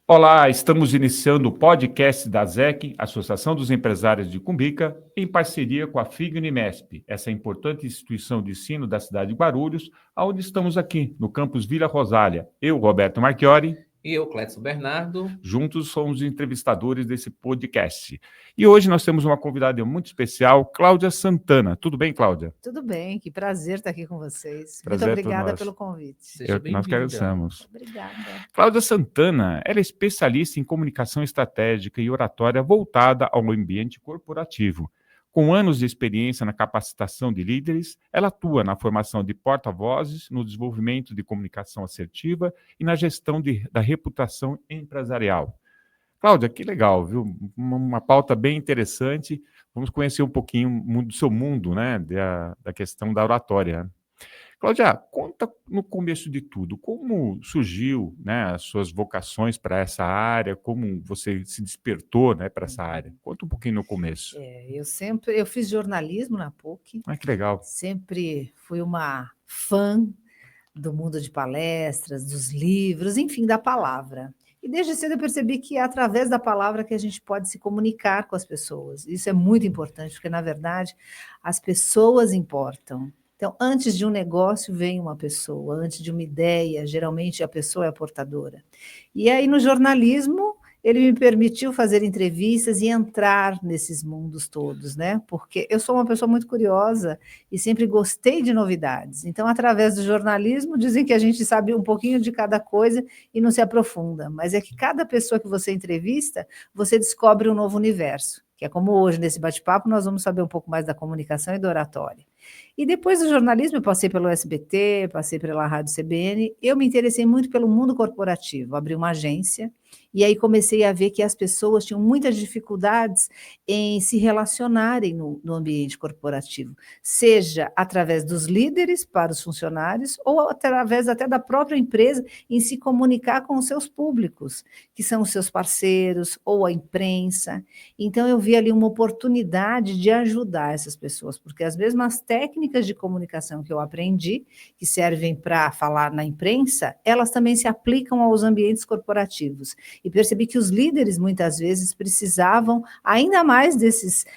Olá, estamos iniciando o podcast da ASEC, Associação dos Empresários de Cumbica, em parceria com a FIG Unimesp, essa importante instituição de ensino da cidade de Guarulhos, onde estamos aqui, no campus Vila Rosália. Eu, Roberto Marchiori. E eu, Clédson Bernardo. Juntos somos entrevistadores desse podcast. E hoje nós temos uma convidada muito especial, Cláudia Santana. Tudo bem, Cláudia? Tudo bem, que prazer estar aqui com vocês. Prazer Muito obrigada pelo convite. Seja bem-vinda. Nós que agradecemos. Obrigada. Cláudia Santana, ela é especialista em comunicação estratégica e oratória voltada ao ambiente corporativo. Com anos de experiência na capacitação de líderes, ela atua na formação de porta-vozes, no desenvolvimento de comunicação assertiva e na gestão da reputação empresarial. Cláudia, que legal, viu? Uma pauta bem interessante. Vamos conhecer um pouquinho do seu mundo, né? Da questão da oratória. Cláudia, conta no começo de tudo, como surgiu, né, as suas vocações para essa área, como você se despertou, né, para essa área? Conta um pouquinho no começo. Eu fiz jornalismo na PUC. Que legal. Sempre fui uma fã do mundo de palestras, dos livros, enfim, da palavra. E desde cedo eu percebi que é através da palavra que a gente pode se comunicar com as pessoas. Isso é muito importante, porque, na verdade, as pessoas importam. Então, antes de um negócio vem uma pessoa, antes de uma ideia, geralmente a pessoa é a portadora. E aí, no jornalismo, ele me permitiu fazer entrevistas e entrar nesses mundos todos, né? Porque eu sou uma pessoa muito curiosa e sempre gostei de novidades. Então, através do jornalismo, dizem que a gente sabe um pouquinho de cada coisa e não se aprofunda. Mas é que cada pessoa que você entrevista, você descobre um novo universo. Que é como hoje, nesse bate-papo, nós vamos saber um pouco mais da comunicação e da oratória. E depois do jornalismo, eu passei pelo SBT, passei pela Rádio CBN, eu me interessei muito pelo mundo corporativo, abri uma agência, e aí comecei a ver que as pessoas tinham muitas dificuldades em se relacionarem no ambiente corporativo, seja através dos líderes para os funcionários, ou através até da própria empresa em se comunicar com os seus públicos, que são os seus parceiros, ou a imprensa. Então, eu vi ali uma oportunidade de ajudar essas pessoas, porque as mesmas técnicas de comunicação que eu aprendi, que servem para falar na imprensa, elas também se aplicam aos ambientes corporativos. E percebi que os líderes, muitas vezes, precisavam ainda mais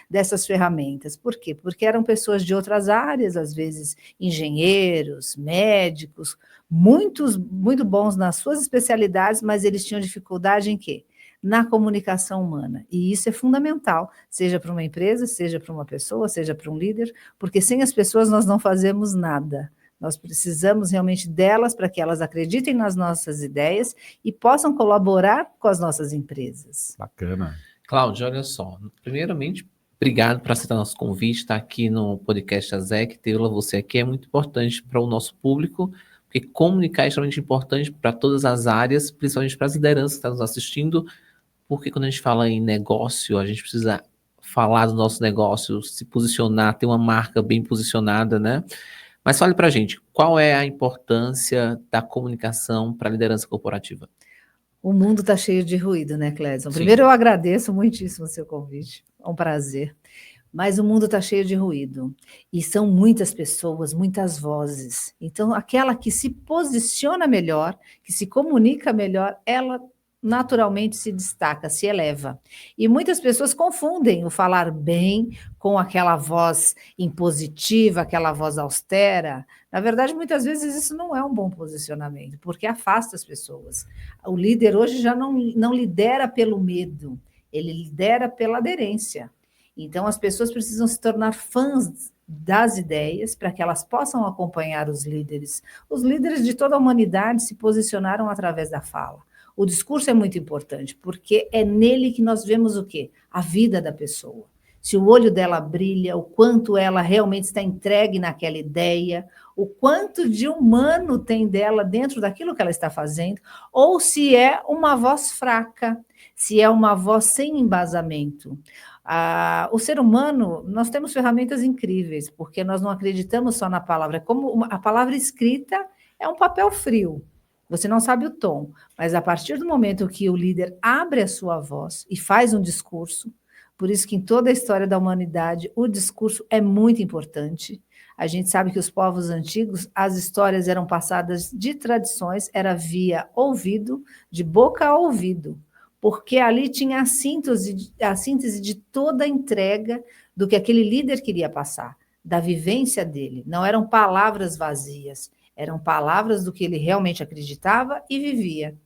dessas ferramentas. Por quê? Porque eram pessoas de outras áreas, às vezes engenheiros, médicos, muito bons nas suas especialidades, mas eles tinham dificuldade em quê? Na comunicação humana. E isso é fundamental, seja para uma empresa, seja para uma pessoa, seja para um líder, porque sem as pessoas nós não fazemos nada. Nós precisamos realmente delas para que elas acreditem nas nossas ideias e possam colaborar com as nossas empresas. Bacana. Cláudia, olha só, primeiramente, obrigado por aceitar nosso convite, estar aqui no podcast ASEC, tê-la você aqui é muito importante para o nosso público, porque comunicar é extremamente importante para todas as áreas, principalmente para as lideranças que estão nos assistindo, porque quando a gente fala em negócio, a gente precisa falar do nosso negócio, se posicionar, ter uma marca bem posicionada, né? Mas fale para a gente, qual é a importância da comunicação para a liderança corporativa? O mundo está cheio de ruído, né, Clédson? Sim. Primeiro, eu agradeço muitíssimo o seu convite, é um prazer. Mas o mundo está cheio de ruído, e são muitas pessoas, muitas vozes. Então, aquela que se posiciona melhor, que se comunica melhor, ela naturalmente se destaca, se eleva. E muitas pessoas confundem o falar bem com aquela voz impositiva, aquela voz austera. Na verdade, muitas vezes isso não é um bom posicionamento, porque afasta as pessoas. O líder hoje já não lidera pelo medo, ele lidera pela aderência. Então, as pessoas precisam se tornar fãs das ideias para que elas possam acompanhar os líderes. Os líderes de toda a humanidade se posicionaram através da fala. O discurso é muito importante, porque é nele que nós vemos o quê? A vida da pessoa. Se o olho dela brilha, o quanto ela realmente está entregue naquela ideia, o quanto de humano tem dela dentro daquilo que ela está fazendo, ou se é uma voz fraca, se é uma voz sem embasamento. O ser humano, nós temos ferramentas incríveis, porque nós não acreditamos só na palavra. Como a palavra escrita é um papel frio. Você não sabe o tom, mas a partir do momento que o líder abre a sua voz e faz um discurso, por isso que em toda a história da humanidade o discurso é muito importante. A gente sabe que os povos antigos, as histórias eram passadas de tradições, era via ouvido, de boca a ouvido, porque ali tinha a síntese de toda a entrega do que aquele líder queria passar, da vivência dele. Não eram palavras vazias, eram palavras do que ele realmente acreditava e vivia.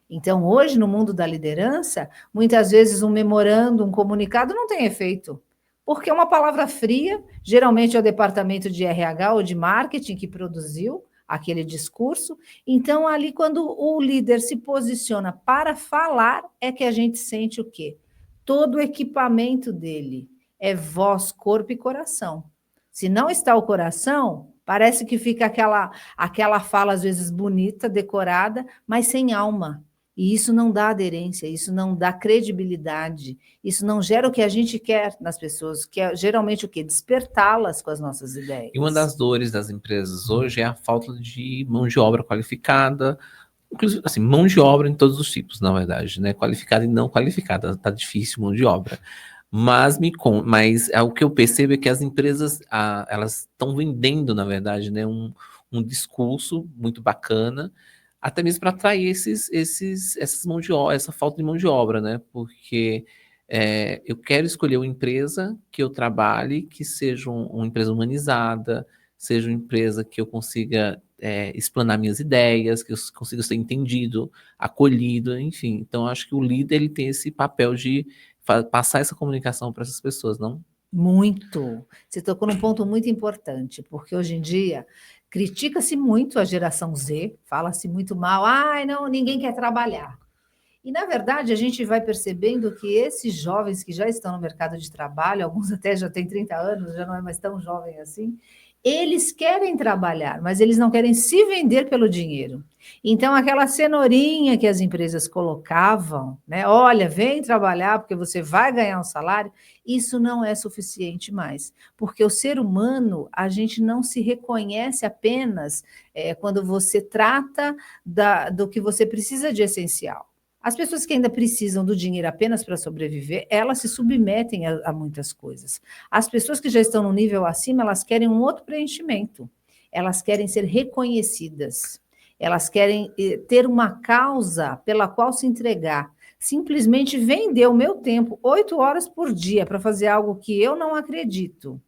Então, hoje, no mundo da liderança, muitas vezes um memorando, um comunicado não tem efeito, porque é uma palavra fria, geralmente é o departamento de RH ou de marketing que produziu aquele discurso. Então, ali, quando o líder se posiciona para falar, é que a gente sente o quê? Todo o equipamento dele é voz, corpo e coração. Se não está o coração, parece que fica aquela fala, às vezes, bonita, decorada, mas sem alma. E isso não dá aderência, isso não dá credibilidade, isso não gera o que a gente quer nas pessoas, que é geralmente o quê? Despertá-las com as nossas ideias. E uma das dores das empresas hoje é a falta de mão de obra qualificada, inclusive, assim, mão de obra em todos os tipos, na verdade, né? Qualificada e não qualificada, tá difícil mão de obra. Mas o que eu percebo é que as empresas, elas estão vendendo, na verdade, né, um discurso muito bacana, até mesmo para atrair essas mão de obra, essa falta de mão de obra, né? Porque eu quero escolher uma empresa que eu trabalhe, que seja uma empresa humanizada, seja uma empresa que eu consiga explanar minhas ideias, que eu consiga ser entendido, acolhido, enfim. Então, acho que o líder ele tem esse papel de passar essa comunicação para essas pessoas, não? Muito. Você tocou num ponto muito importante, porque hoje em dia critica-se muito a geração Z, fala-se muito mal, ai, não, ninguém quer trabalhar. E, na verdade, a gente vai percebendo que esses jovens que já estão no mercado de trabalho, alguns até já têm 30 anos, já não é mais tão jovem assim, eles querem trabalhar, mas eles não querem se vender pelo dinheiro. Então, aquela cenourinha que as empresas colocavam, né? Olha, vem trabalhar porque você vai ganhar um salário, isso não é suficiente mais. Porque o ser humano, a gente não se reconhece apenas quando você trata do que você precisa de essencial. As pessoas que ainda precisam do dinheiro apenas para sobreviver, elas se submetem a muitas coisas. As pessoas que já estão no nível acima, elas querem um outro preenchimento. Elas querem ser reconhecidas. Elas querem ter uma causa pela qual se entregar. Simplesmente vender o meu tempo 8 horas por dia para fazer algo que eu não acredito,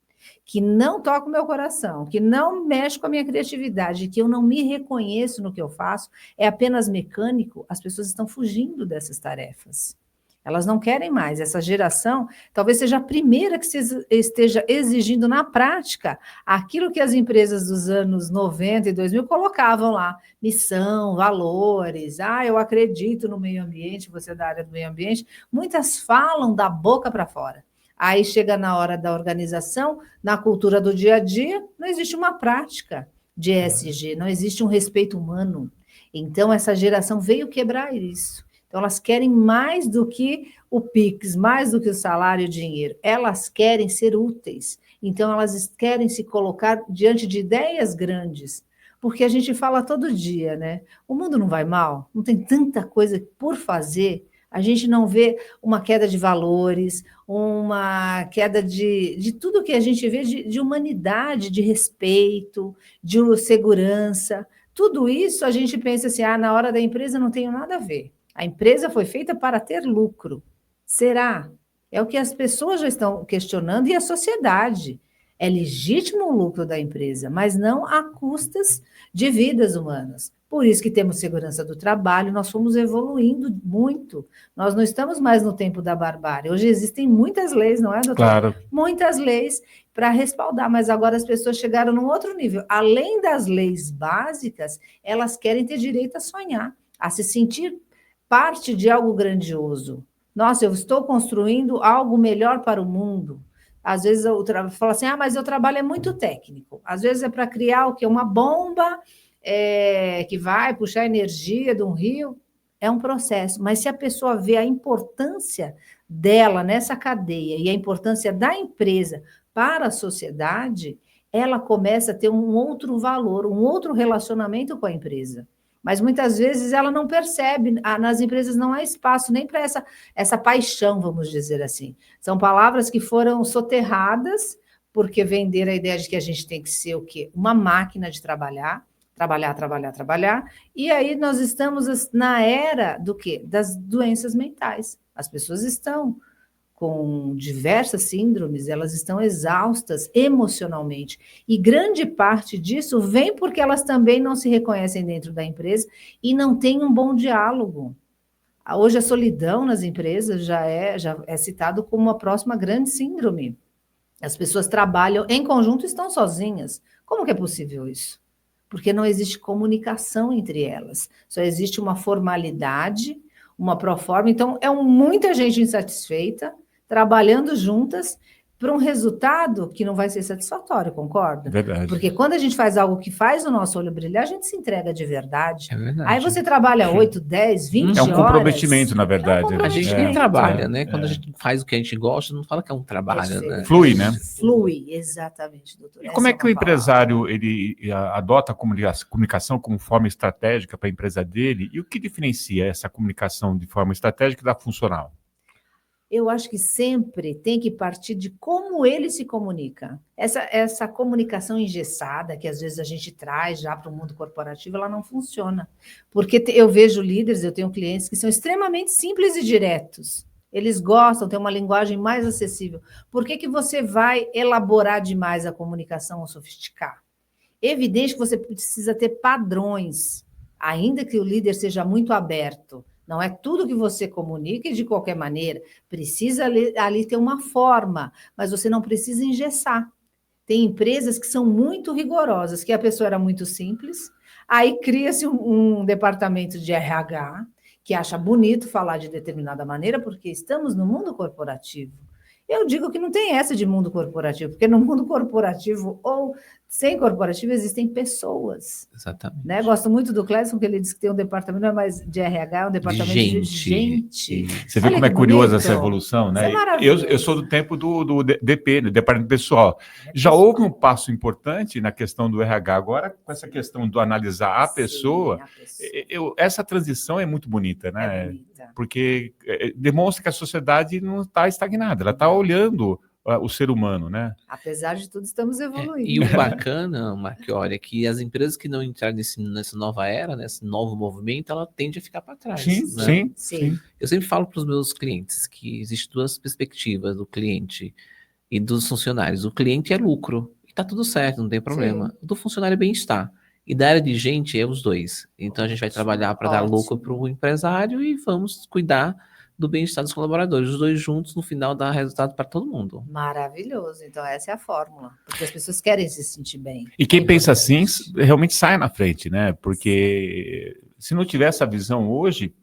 que não toca o meu coração, que não mexe com a minha criatividade, que eu não me reconheço no que eu faço, é apenas mecânico, as pessoas estão fugindo dessas tarefas. Elas não querem mais. Essa geração talvez seja a primeira que esteja exigindo na prática aquilo que as empresas dos anos 90 e 2000 colocavam lá, missão, valores, eu acredito no meio ambiente, você é da área do meio ambiente, muitas falam da boca para fora. Aí chega na hora da organização, na cultura do dia a dia, não existe uma prática de ESG, não existe um respeito humano. Então, essa geração veio quebrar isso. Então, elas querem mais do que o Pix, mais do que o salário e o dinheiro. Elas querem ser úteis. Então, elas querem se colocar diante de ideias grandes. Porque a gente fala todo dia, né? O mundo não vai mal, não tem tanta coisa por fazer. A gente não vê uma queda de valores, uma queda de tudo que a gente vê de humanidade, de respeito, de segurança. Tudo isso a gente pensa assim, na hora da empresa não tem nada a ver. A empresa foi feita para ter lucro. Será? É o que as pessoas já estão questionando e a sociedade. É legítimo o lucro da empresa, mas não a custas de vidas humanas. Por isso que temos segurança do trabalho, nós fomos evoluindo muito. Nós não estamos mais no tempo da barbárie. Hoje existem muitas leis, não é, doutor? Claro. Muitas leis para respaldar, mas agora as pessoas chegaram num outro nível. Além das leis básicas, elas querem ter direito a sonhar, a se sentir parte de algo grandioso. Nossa, eu estou construindo algo melhor para o mundo. Às vezes eu falo assim, mas o trabalho é muito técnico. Às vezes é para criar o quê? Uma bomba que vai puxar energia de um rio. É um processo. Mas se a pessoa vê a importância dela nessa cadeia e a importância da empresa para a sociedade, ela começa a ter um outro valor, um outro relacionamento com a empresa. Mas muitas vezes ela não percebe, nas empresas não há espaço nem para essa paixão, vamos dizer assim. São palavras que foram soterradas porque venderam a ideia de que a gente tem que ser o quê? Uma máquina de trabalhar, e aí nós estamos na era do quê? Das doenças mentais. As pessoas estão com diversas síndromes, elas estão exaustas emocionalmente. E grande parte disso vem porque elas também não se reconhecem dentro da empresa e não têm um bom diálogo. Hoje a solidão nas empresas já é citado como uma próxima grande síndrome. As pessoas trabalham em conjunto e estão sozinhas. Como que é possível isso? Porque não existe comunicação entre elas. Só existe uma formalidade, uma proforma. Então, muita gente insatisfeita, trabalhando juntas para um resultado que não vai ser satisfatório, concorda? Verdade. Porque quando a gente faz algo que faz o nosso olho brilhar, a gente se entrega de verdade. É verdade. Aí você trabalha 8, 10, 20 horas. É um comprometimento, na verdade. A gente nem trabalha, né? Quando a gente faz o que a gente gosta, não fala que é um trabalho, né? Flui, né? Flui, exatamente, doutor. E como é que o empresário ele adota a comunicação como forma estratégica para a empresa dele? E o que diferencia essa comunicação de forma estratégica da funcional? Eu acho que sempre tem que partir de como ele se comunica. Essa comunicação engessada, que às vezes a gente traz já para o mundo corporativo, ela não funciona. Porque eu vejo líderes, eu tenho clientes que são extremamente simples e diretos. Eles gostam, têm uma linguagem mais acessível. Por que você vai elaborar demais a comunicação ou sofisticar? Evidente que você precisa ter padrões, ainda que o líder seja muito aberto. Não é tudo que você comunica e de qualquer maneira. Precisa ali ter uma forma, mas você não precisa engessar. Tem empresas que são muito rigorosas, que a pessoa era muito simples, aí cria-se um departamento de RH, que acha bonito falar de determinada maneira, porque estamos no mundo corporativo. Eu digo que não tem essa de mundo corporativo, porque no mundo corporativo ou sem corporativo existem pessoas. Exatamente. Né? Gosto muito do Cléison, que ele diz que tem um departamento, não é mais de RH, é um departamento de gente. Você vê como é curiosa essa evolução, né? Eu sou do tempo do DP, do Departamento Pessoal. Já houve um passo importante na questão do RH. Agora, com essa questão do analisar a pessoa, essa transição é muito bonita, né? É bonita. Porque demonstra que a sociedade não está estagnada, ela está olhando o ser humano, né? Apesar de tudo, estamos evoluindo. E o bacana, Marchiori, é que as empresas que não entrarem nessa nova era, nesse novo movimento, ela tende a ficar para trás. Sim, né? sim. Eu sempre falo para os meus clientes que existem duas perspectivas do cliente e dos funcionários. O cliente é lucro, e está tudo certo, não tem problema. O do funcionário é bem-estar. E da área de gente é os dois. Então a gente vai trabalhar para dar lucro para o empresário e vamos cuidar do bem-estar dos colaboradores. Os dois juntos, no final, dá resultado para todo mundo. Maravilhoso. Então, essa é a fórmula. Porque as pessoas querem se sentir bem. E quem pensa assim, realmente sai na frente, né? Porque se não tiver essa visão hoje,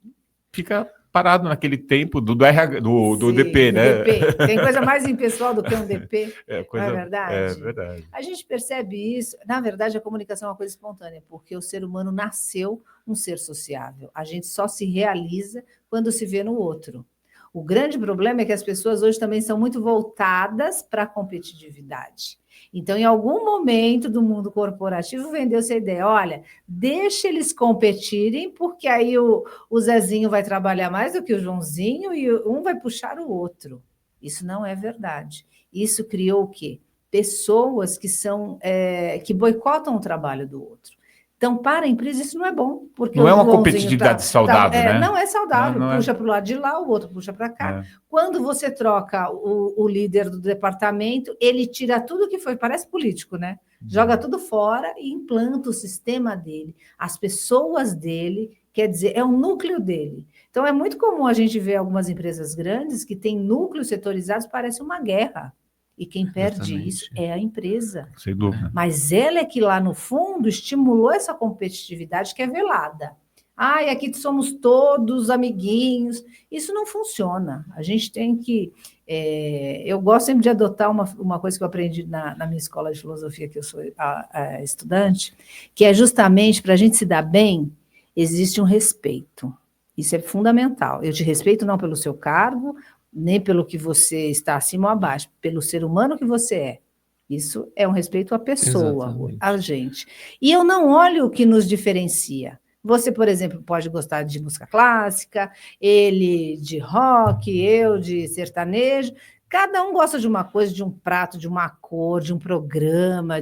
fica parado naquele tempo do DP, né? DP. Tem coisa mais impessoal do que um DP, não é verdade? É verdade. A gente percebe isso. Na verdade, a comunicação é uma coisa espontânea, porque o ser humano nasceu um ser sociável. A gente só se realiza quando se vê no outro. O grande problema é que as pessoas hoje também são muito voltadas para a competitividade. Então, em algum momento do mundo corporativo, vendeu-se a ideia, olha, deixa eles competirem, porque aí o Zezinho vai trabalhar mais do que o Joãozinho e um vai puxar o outro. Isso não é verdade. Isso criou o quê? Pessoas que boicotam o trabalho do outro. Então, para a empresa, isso não é bom. Porque não é uma competitividade saudável, né? Não é saudável. Não puxa para o lado de lá, o outro puxa para cá. Quando você troca o líder do departamento, ele tira tudo que foi, parece político, né? Joga tudo fora e implanta o sistema dele, as pessoas dele, quer dizer, é o núcleo dele. Então, é muito comum a gente ver algumas empresas grandes que têm núcleos setorizados, parece uma guerra. E quem perde isso é a empresa. Sem dúvida. Mas ela é que lá no fundo estimulou essa competitividade que é velada. E aqui somos todos amiguinhos. Isso não funciona. A gente tem que... eu gosto sempre de adotar uma coisa que eu aprendi na minha escola de filosofia, que eu sou estudante, que é justamente para a gente se dar bem, existe um respeito. Isso é fundamental. Eu te respeito não pelo seu cargo, nem pelo que você está acima ou abaixo, pelo ser humano que você é. Isso é um respeito à pessoa, exatamente, a gente. E eu não olho o que nos diferencia. Você, por exemplo, pode gostar de música clássica, ele de rock, eu de sertanejo. Cada um gosta de uma coisa, de um prato, de uma cor, de um programa,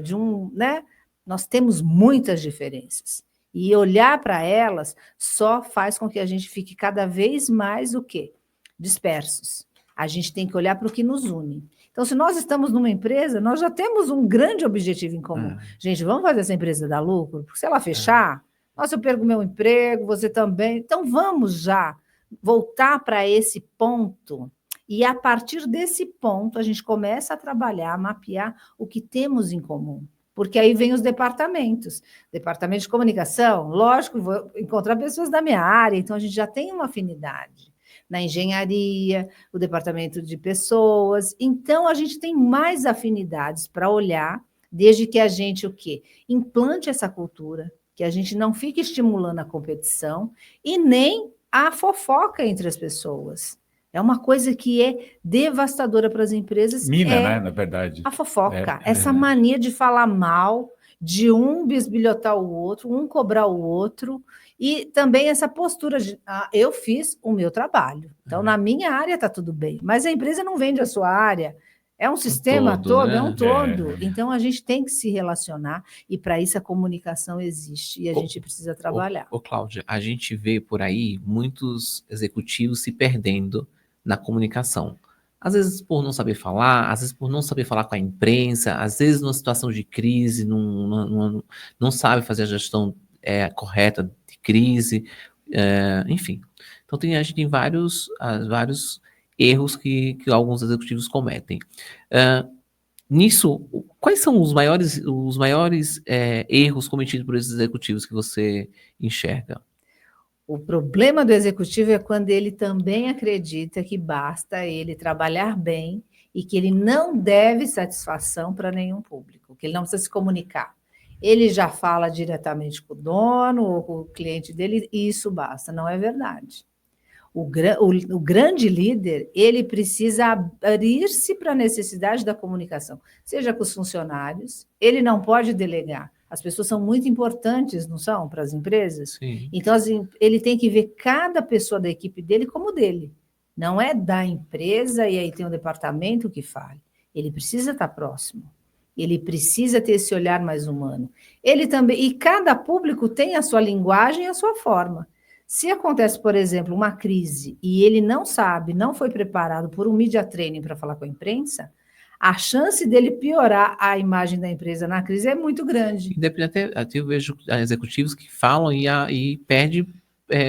né? Nós temos muitas diferenças. E olhar para elas só faz com que a gente fique cada vez mais o quê? Dispersos. A gente tem que olhar para o que nos une. Então, se nós estamos numa empresa, nós já temos um grande objetivo em comum. Gente, vamos fazer essa empresa dar lucro? Porque se ela fechar, nossa, eu perco meu emprego, você também. Então, vamos já voltar para esse ponto. E a partir desse ponto, a gente começa a trabalhar, a mapear o que temos em comum. Porque aí vem os departamentos. Departamento de comunicação, lógico, vou encontrar pessoas da minha área, então a gente já tem uma afinidade. Na engenharia, o departamento de pessoas. Então, a gente tem mais afinidades para olhar, desde que a gente o quê? Implante essa cultura, que a gente não fique estimulando a competição e nem a fofoca entre as pessoas. É uma coisa que é devastadora para as empresas. Né? Na verdade. A fofoca, essa mania de falar mal, de um bisbilhotar o outro, um cobrar o outro, e também essa postura de eu fiz o meu trabalho. Então, na minha área está tudo bem, mas a empresa não vende a sua área. É um sistema todo, né? É um todo. Então, a gente tem que se relacionar, e para isso a comunicação existe, e a gente precisa trabalhar. Cláudia, a gente vê por aí muitos executivos se perdendo na comunicação. Às vezes por não saber falar, às vezes por não saber falar com a imprensa, às vezes numa situação de crise, não sabe fazer a gestão correta de crise, enfim. Então a gente tem vários erros que alguns executivos cometem. Nisso, quais são os maiores erros cometidos por esses executivos que você enxerga? O problema do executivo é quando ele também acredita que basta ele trabalhar bem e que ele não deve satisfação para nenhum público, que ele não precisa se comunicar. Ele já fala diretamente com o dono ou com o cliente dele e isso basta. Não é verdade. O grande líder, ele precisa abrir-se para a necessidade da comunicação, seja com os funcionários, ele não pode delegar. As pessoas são muito importantes, não são, para as empresas? Sim. Então, ele tem que ver cada pessoa da equipe dele como dele. Não é da empresa e aí tem um departamento que fale. Ele precisa estar próximo. Ele precisa ter esse olhar mais humano. Ele também, e cada público tem a sua linguagem e a sua forma. Se acontece, por exemplo, uma crise e ele não sabe, não foi preparado por um media training para falar com a imprensa, a chance dele piorar a imagem da empresa na crise é muito grande. Até eu vejo executivos que falam e perde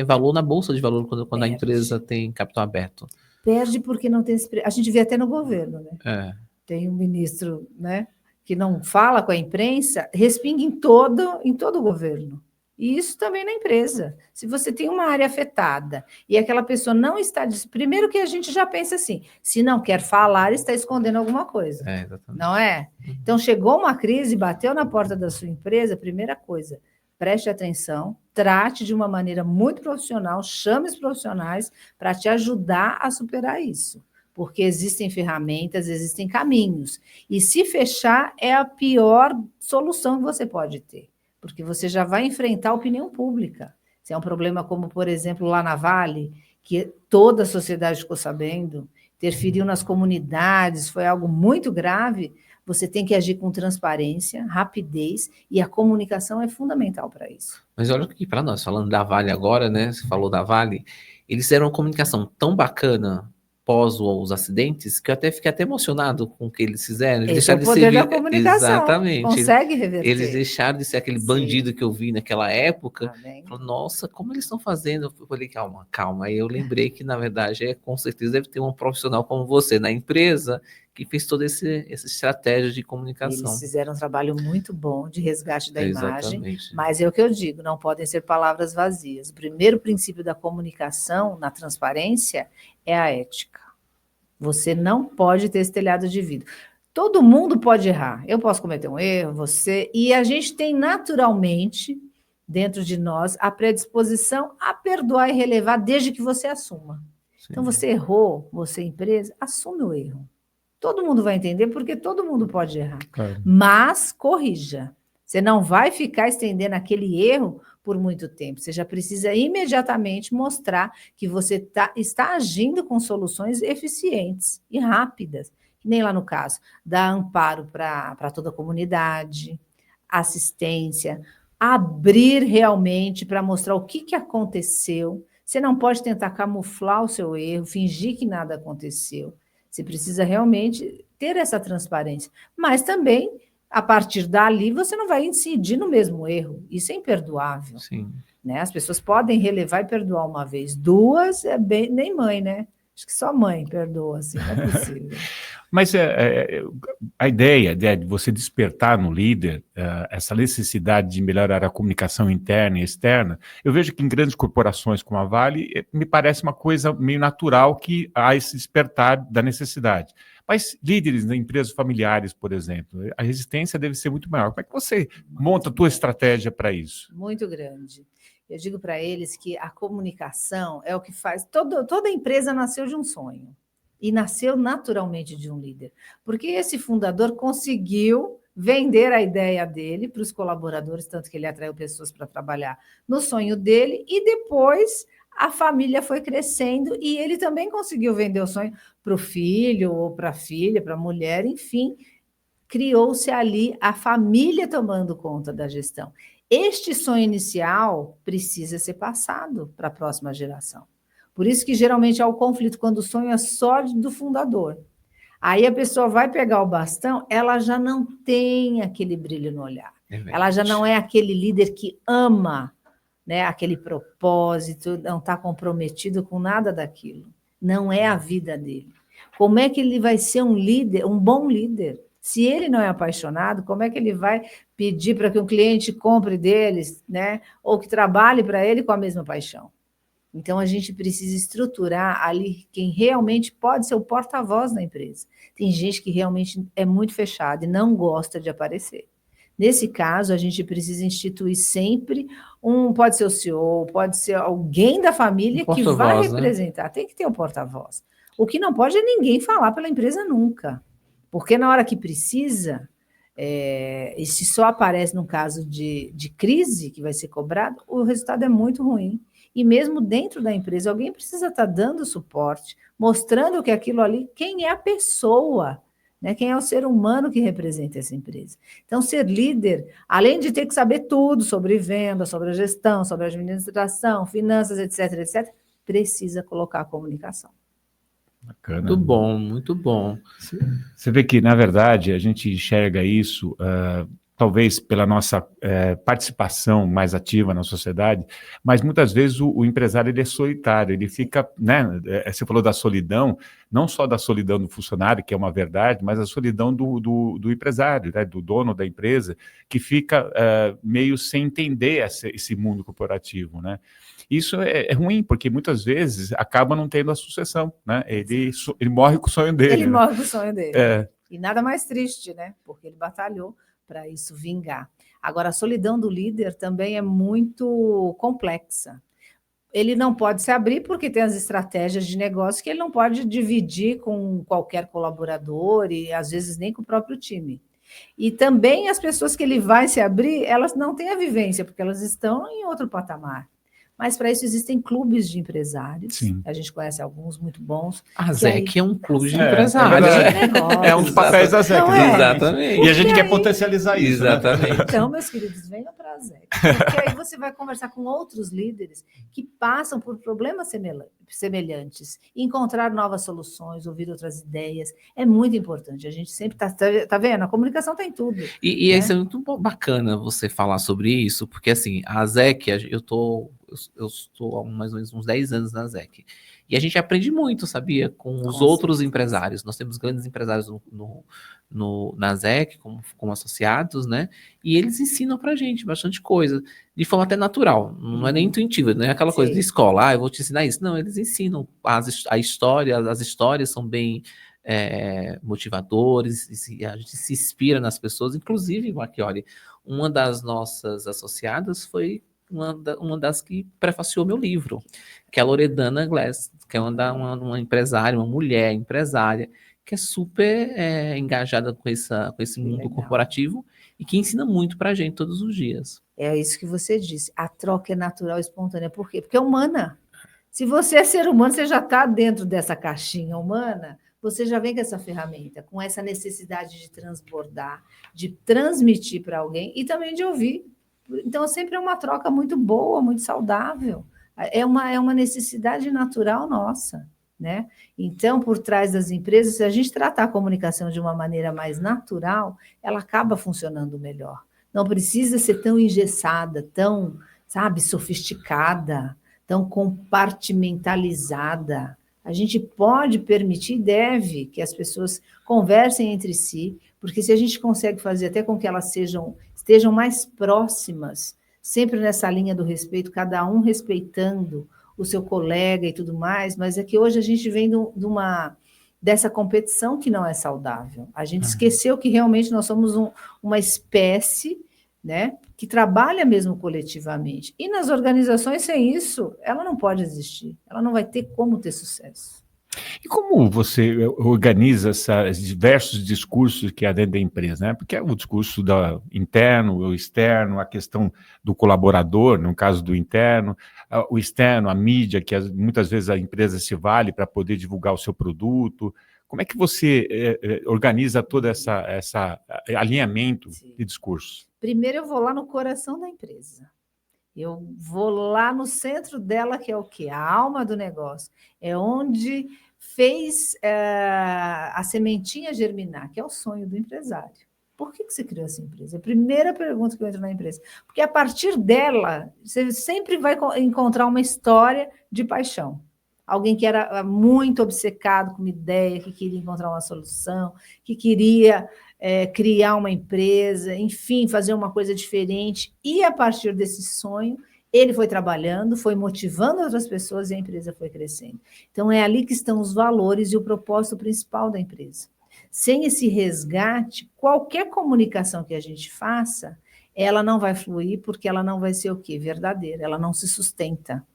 valor na bolsa de valor quando a empresa tem capital aberto. Perde porque não tem... A gente vê até no governo, né? Tem um ministro, né, que não fala com a imprensa, respinga em todo o governo. E isso também na empresa. Se você tem uma área afetada e aquela pessoa não está... Primeiro que a gente já pensa assim, se não quer falar, está escondendo alguma coisa. Exatamente. Não é? Então, chegou uma crise, bateu na porta da sua empresa, primeira coisa, preste atenção, trate de uma maneira muito profissional, chame os profissionais para te ajudar a superar isso. Porque existem ferramentas, existem caminhos. E se fechar, é a pior solução que você pode ter. Porque você já vai enfrentar a opinião pública. Se é um problema como, por exemplo, lá na Vale, que toda a sociedade ficou sabendo, interferiu nas comunidades, foi algo muito grave, você tem que agir com transparência, rapidez, e a comunicação é fundamental para isso. Mas olha aqui para nós, falando da Vale agora, né? Você falou da Vale, eles fizeram uma comunicação tão bacana pós os acidentes, que eu fiquei até emocionado com o que eles fizeram. Eles Esse é o poder da comunicação. Exatamente. Consegue reverter. Eles deixaram de ser aquele bandido que eu vi naquela época. Falei, nossa, como eles estão fazendo? Eu falei, calma. Aí eu lembrei que, na verdade, com certeza deve ter um profissional como você na empresa que fez toda essa estratégia de comunicação. Eles fizeram um trabalho muito bom de resgate da Exatamente. imagem, mas é o que eu digo, não podem ser palavras vazias. O primeiro princípio da comunicação, na transparência, é a ética. Você não pode ter esse telhado de vidro. Todo mundo pode errar. Eu posso cometer um erro, você... E a gente tem naturalmente, dentro de nós, a predisposição a perdoar e relevar desde que você assuma. Sim. Então, você errou, você empresa, assume o erro. Todo mundo vai entender, porque todo mundo pode errar. Claro. Mas corrija. Você não vai ficar estendendo aquele erro por muito tempo. Você já precisa imediatamente mostrar que você está agindo com soluções eficientes e rápidas. Que nem lá no caso, dar amparo para toda a comunidade, assistência, abrir realmente para mostrar o que aconteceu. Você não pode tentar camuflar o seu erro, fingir que nada aconteceu. Você precisa realmente ter essa transparência. Mas também, a partir dali, você não vai incidir no mesmo erro. Isso é imperdoável. Sim. Né? As pessoas podem relevar e perdoar uma vez. Duas, nem mãe, né? Acho que só mãe perdoa, assim, não é possível. Mas a ideia de você despertar no líder essa necessidade de melhorar a comunicação interna e externa, eu vejo que em grandes corporações como a Vale, me parece uma coisa meio natural que há esse despertar da necessidade. Mas líderes de empresas familiares, por exemplo, a resistência deve ser muito maior. Como é que você monta a tua estratégia para isso? Muito grande. Eu digo para eles que a comunicação é o que faz... Toda empresa nasceu de um sonho. E nasceu naturalmente de um líder. Porque esse fundador conseguiu vender a ideia dele para os colaboradores, tanto que ele atraiu pessoas para trabalhar no sonho dele, e depois a família foi crescendo e ele também conseguiu vender o sonho para o filho, ou para a filha, para a mulher, enfim, criou-se ali a família tomando conta da gestão. Este sonho inicial precisa ser passado para a próxima geração. Por isso que geralmente há o conflito quando o sonho é só do fundador. Aí a pessoa vai pegar o bastão, ela já não tem aquele brilho no olhar. Ela já não é aquele líder que ama, né, aquele propósito, não está comprometido com nada daquilo. Não é a vida dele. Como é que ele vai ser um líder, um bom líder? Se ele não é apaixonado, como é que ele vai pedir para que um cliente compre deles, né, ou que trabalhe para ele com a mesma paixão? Então, a gente precisa estruturar ali quem realmente pode ser o porta-voz da empresa. Tem gente que realmente é muito fechada e não gosta de aparecer. Nesse caso, a gente precisa instituir sempre pode ser o CEO, pode ser alguém da família que vai representar. Né? Tem que ter um porta-voz. O que não pode é ninguém falar pela empresa nunca. Porque na hora que precisa, e se só aparece num caso de crise que vai ser cobrado, o resultado é muito ruim. E mesmo dentro da empresa, alguém precisa estar dando suporte, mostrando que aquilo ali, quem é a pessoa, né? Quem é o ser humano que representa essa empresa. Então, ser líder, além de ter que saber tudo sobre venda, sobre a gestão, sobre a administração, finanças, etc., etc., precisa colocar a comunicação. Bacana. Muito bom, muito bom. Você vê que, na verdade, a gente enxerga isso... talvez pela nossa participação mais ativa na sociedade, mas muitas vezes o empresário ele é solitário, ele fica, né, você falou da solidão, não só da solidão do funcionário, que é uma verdade, mas a solidão do empresário, né, do dono da empresa, que fica meio sem entender esse mundo corporativo, né? Isso é ruim, porque muitas vezes acaba não tendo a sucessão, né? Ele morre com o sonho dele. Ele né? morre com o sonho dele. E nada mais triste, né? Porque ele batalhou para isso vingar. Agora, a solidão do líder também é muito complexa. Ele não pode se abrir porque tem as estratégias de negócio que ele não pode dividir com qualquer colaborador e, às vezes, nem com o próprio time. E também as pessoas que ele vai se abrir, elas não têm a vivência, porque elas estão em outro patamar. Mas para isso existem clubes de empresários. Sim. A gente conhece alguns muito bons. A ZEC é um clube de empresários. É um dos papéis da ZEC. Exatamente. E a gente quer potencializar isso. Exatamente. Né? Então, meus queridos, venham para a ZEC. Porque aí você vai conversar com outros líderes que passam por problemas semelhantes, encontrar novas soluções, ouvir outras ideias. É muito importante. A gente sempre está vendo, a comunicação tem tudo. E né? Isso é muito bacana você falar sobre isso, porque assim, a ZEC, eu estou há mais ou menos uns 10 anos na ZEC. E a gente aprende muito, sabia? Com os outros empresários. Nós temos grandes empresários na ZEC, como associados, né? E eles ensinam pra gente bastante coisa, de forma até natural. Não é nem intuitiva, não é aquela coisa de escola, eu vou te ensinar isso. Não, eles ensinam a história, as histórias são bem motivadores, a gente se inspira nas pessoas. Inclusive, Marchiori, uma das nossas associadas foi uma das que prefaciou meu livro, que é a Loredana Glass, que é uma empresária, uma mulher empresária, que é super engajada com esse mundo legal. corporativo e que ensina muito para a gente todos os dias. É isso que você disse. A troca é natural e espontânea. Por quê? Porque é humana. Se você é ser humano, você já está dentro dessa caixinha humana, você já vem com essa ferramenta, com essa necessidade de transbordar, de transmitir para alguém e também de ouvir. Então, sempre é uma troca muito boa, muito saudável. É uma necessidade natural nossa, né? Então, por trás das empresas, se a gente tratar a comunicação de uma maneira mais natural, ela acaba funcionando melhor. Não precisa ser tão engessada, tão, sabe, sofisticada, tão compartimentalizada. A gente pode permitir e deve que as pessoas conversem entre si, porque se a gente consegue fazer até com que elas estejam mais próximas, sempre nessa linha do respeito, cada um respeitando o seu colega e tudo mais, mas é que hoje a gente vem dessa competição que não é saudável. A gente esqueceu que realmente nós somos uma espécie, né, que trabalha mesmo coletivamente. E nas organizações, sem isso, ela não pode existir. Ela não vai ter como ter sucesso. E como você organiza esses diversos discursos que há dentro da empresa, né? Porque é o discurso interno, o externo, a questão do colaborador, no caso do interno, o externo, a mídia, que muitas vezes a empresa se vale para poder divulgar o seu produto. Como é que você organiza todo esse alinhamento de discursos? Primeiro eu vou lá no coração da empresa. Eu vou lá no centro dela, que é o quê? A alma do negócio. É onde fez a sementinha germinar, que é o sonho do empresário. Por que você criou essa empresa? É a primeira pergunta que eu entro na empresa. Porque a partir dela, você sempre vai encontrar uma história de paixão. Alguém que era muito obcecado com uma ideia, que queria encontrar uma solução, que queria criar uma empresa, enfim, fazer uma coisa diferente. E a partir desse sonho, ele foi trabalhando, foi motivando outras pessoas e a empresa foi crescendo. Então, é ali que estão os valores e o propósito principal da empresa. Sem esse resgate, qualquer comunicação que a gente faça, ela não vai fluir porque ela não vai ser o quê? Verdadeira, ela não se sustenta.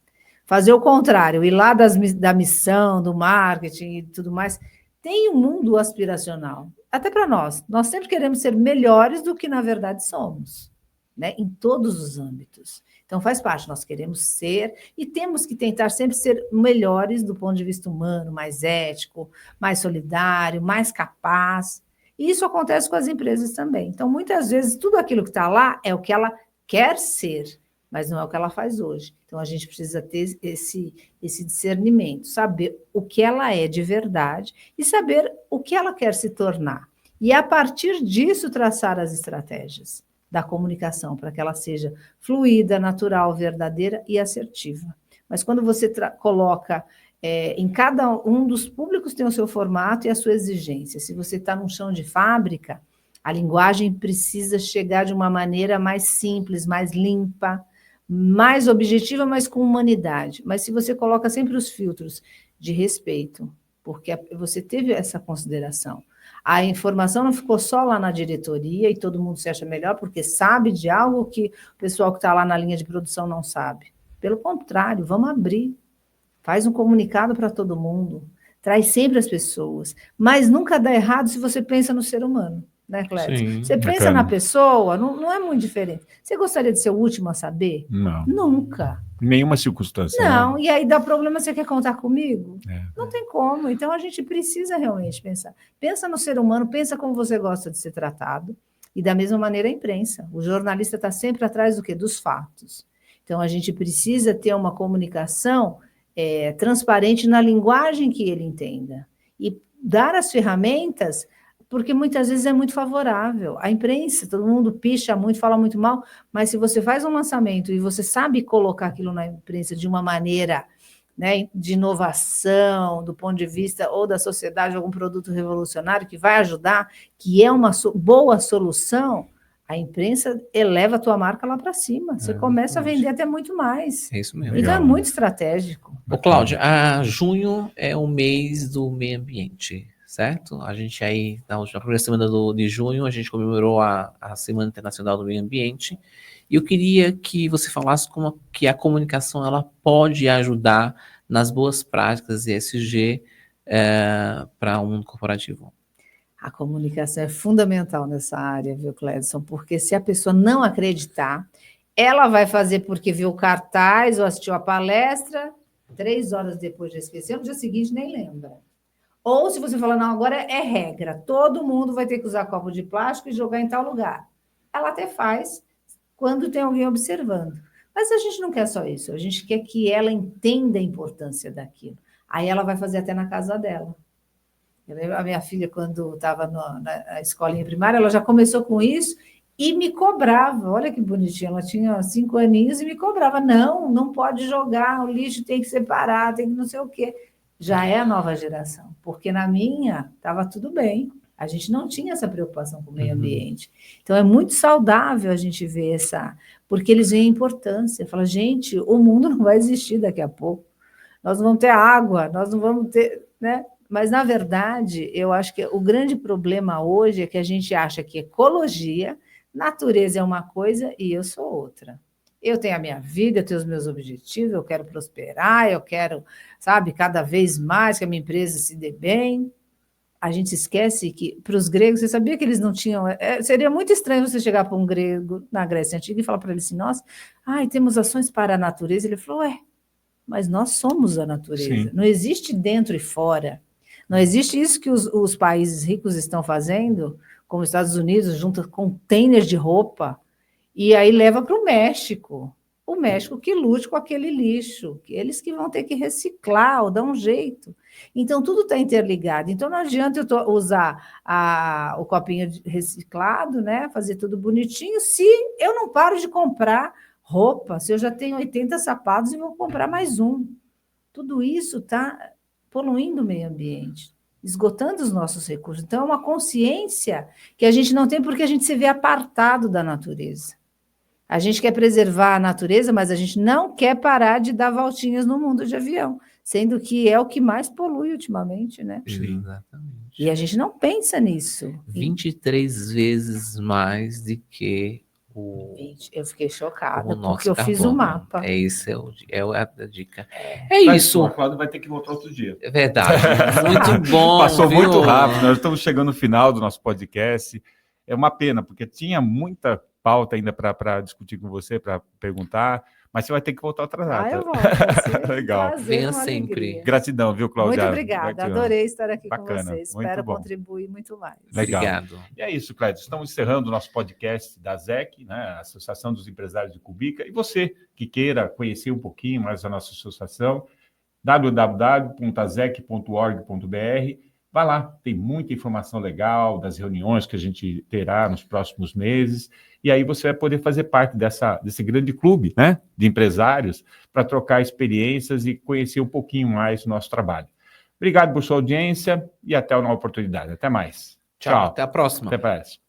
Fazer o contrário, ir lá da missão, do marketing e tudo mais, tem um mundo aspiracional. Até para nós. Nós sempre queremos ser melhores do que, na verdade, somos, né? Em todos os âmbitos. Então, faz parte, nós queremos ser e temos que tentar sempre ser melhores do ponto de vista humano, mais ético, mais solidário, mais capaz. E isso acontece com as empresas também. Então, muitas vezes, tudo aquilo que está lá é o que ela quer ser, mas não é o que ela faz hoje. Então, a gente precisa ter esse discernimento, saber o que ela é de verdade e saber o que ela quer se tornar. E, a partir disso, traçar as estratégias da comunicação, para que ela seja fluida, natural, verdadeira e assertiva. Mas quando você coloca em cada um dos públicos tem o seu formato e a sua exigência. Se você está num chão de fábrica, a linguagem precisa chegar de uma maneira mais simples, mais limpa, mais objetiva, mas com humanidade. Mas se você coloca sempre os filtros de respeito, porque você teve essa consideração, a informação não ficou só lá na diretoria e todo mundo se acha melhor porque sabe de algo que o pessoal que está lá na linha de produção não sabe. Pelo contrário, vamos abrir. Faz um comunicado para todo mundo. Traz sempre as pessoas. Mas nunca dá errado se você pensa no ser humano. Né, Clédio? Sim, você pensa bacana. na pessoa, não é muito diferente. Você gostaria de ser o último a saber? Não. Nunca. Nenhuma circunstância. Não, né? E aí dá problema, você quer contar comigo? Não tem como. Então, a gente precisa realmente pensar. Pensa no ser humano, pensa como você gosta de ser tratado. E da mesma maneira a imprensa. O jornalista está sempre atrás do quê? Dos fatos. Então, a gente precisa ter uma comunicação transparente na linguagem que ele entenda. E dar as ferramentas, porque muitas vezes é muito favorável. A imprensa, todo mundo picha muito, fala muito mal, mas se você faz um lançamento e você sabe colocar aquilo na imprensa de uma maneira, né, de inovação, do ponto de vista ou da sociedade, algum produto revolucionário que vai ajudar, que é uma boa solução, a imprensa eleva a tua marca lá para cima. Você começa a vender até muito mais. É isso mesmo. Então Legal. é muito estratégico. Ô, Cláudia, junho é o mês do meio ambiente, certo? A gente aí, na primeira semana de junho, a gente comemorou a Semana Internacional do Meio Ambiente. E eu queria que você falasse como que a comunicação ela pode ajudar nas boas práticas ESG para o mundo corporativo? A comunicação é fundamental nessa área, viu, Cledson? Porque se a pessoa não acreditar, ela vai fazer porque viu o cartaz ou assistiu a palestra, 3 horas depois já esqueceu, no dia seguinte nem lembra. Ou se você falar, não, agora é regra, todo mundo vai ter que usar copo de plástico e jogar em tal lugar. Ela até faz quando tem alguém observando. Mas a gente não quer só isso, a gente quer que ela entenda a importância daquilo. Aí ela vai fazer até na casa dela. Eu lembro, a minha filha, quando estava na escolinha primária, ela já começou com isso e me cobrava. Olha que bonitinha, ela tinha 5 aninhos e me cobrava. Não pode jogar, o lixo tem que separar, tem que não sei o quê. Já é a nova geração, porque na minha estava tudo bem. A gente não tinha essa preocupação com o meio ambiente. Então, é muito saudável a gente ver porque eles veem a importância. Fala, gente, o mundo não vai existir daqui a pouco. Nós não vamos ter água, nós não vamos ter, né? Mas, na verdade, eu acho que o grande problema hoje é que a gente acha que ecologia, natureza é uma coisa e eu sou outra. Eu tenho a minha vida, eu tenho os meus objetivos, eu quero prosperar, eu quero, sabe, cada vez mais que a minha empresa se dê bem. A gente esquece que, para os gregos, você sabia que eles não tinham... seria muito estranho você chegar para um grego na Grécia Antiga e falar para ele assim, nossa, temos ações para a natureza. Ele falou, mas nós somos a natureza. Sim. Não existe dentro e fora. Não existe isso que os países ricos estão fazendo, como os Estados Unidos, junta containers de roupa, e aí leva para o México. O México que lute com aquele lixo, eles que vão ter que reciclar ou dar um jeito. Então, tudo está interligado. Então, não adianta eu usar o copinho reciclado, né, fazer tudo bonitinho, se eu não paro de comprar roupa, se eu já tenho 80 sapatos e vou comprar mais um. Tudo isso está poluindo o meio ambiente, esgotando os nossos recursos. Então, é uma consciência que a gente não tem porque a gente se vê apartado da natureza. A gente quer preservar a natureza, mas a gente não quer parar de dar voltinhas no mundo de avião, sendo que é o que mais polui ultimamente, né? Sim, exatamente. E a gente não pensa nisso. 23 vezes mais do que eu fiquei chocada, porque eu fiz o mapa. Essa é a dica. Isso. O Cláudio vai ter que voltar outro dia. É verdade. Muito bom. Passou muito rápido, nós estamos chegando no final do nosso podcast. É uma pena, porque tinha muita pauta ainda para discutir com você, para perguntar, mas você vai ter que voltar outra data. Eu volto. Legal. Venha sempre. Alegria. Gratidão, viu, Cláudia? Muito obrigada, adorei estar aqui com vocês. Espero bom. Contribuir muito mais. Legal. Obrigado. E é isso, Cláudia. Estamos encerrando o nosso podcast da ZEC, né, a Associação dos Empresários de Cumbica. E você que queira conhecer um pouquinho mais a nossa associação, www.azec.org.br. Vai lá, tem muita informação legal das reuniões que a gente terá nos próximos meses, e aí você vai poder fazer parte desse grande clube, né, de empresários, para trocar experiências e conhecer um pouquinho mais o nosso trabalho. Obrigado por sua audiência e até uma oportunidade. Até mais. Tchau. Até a próxima. Até mais.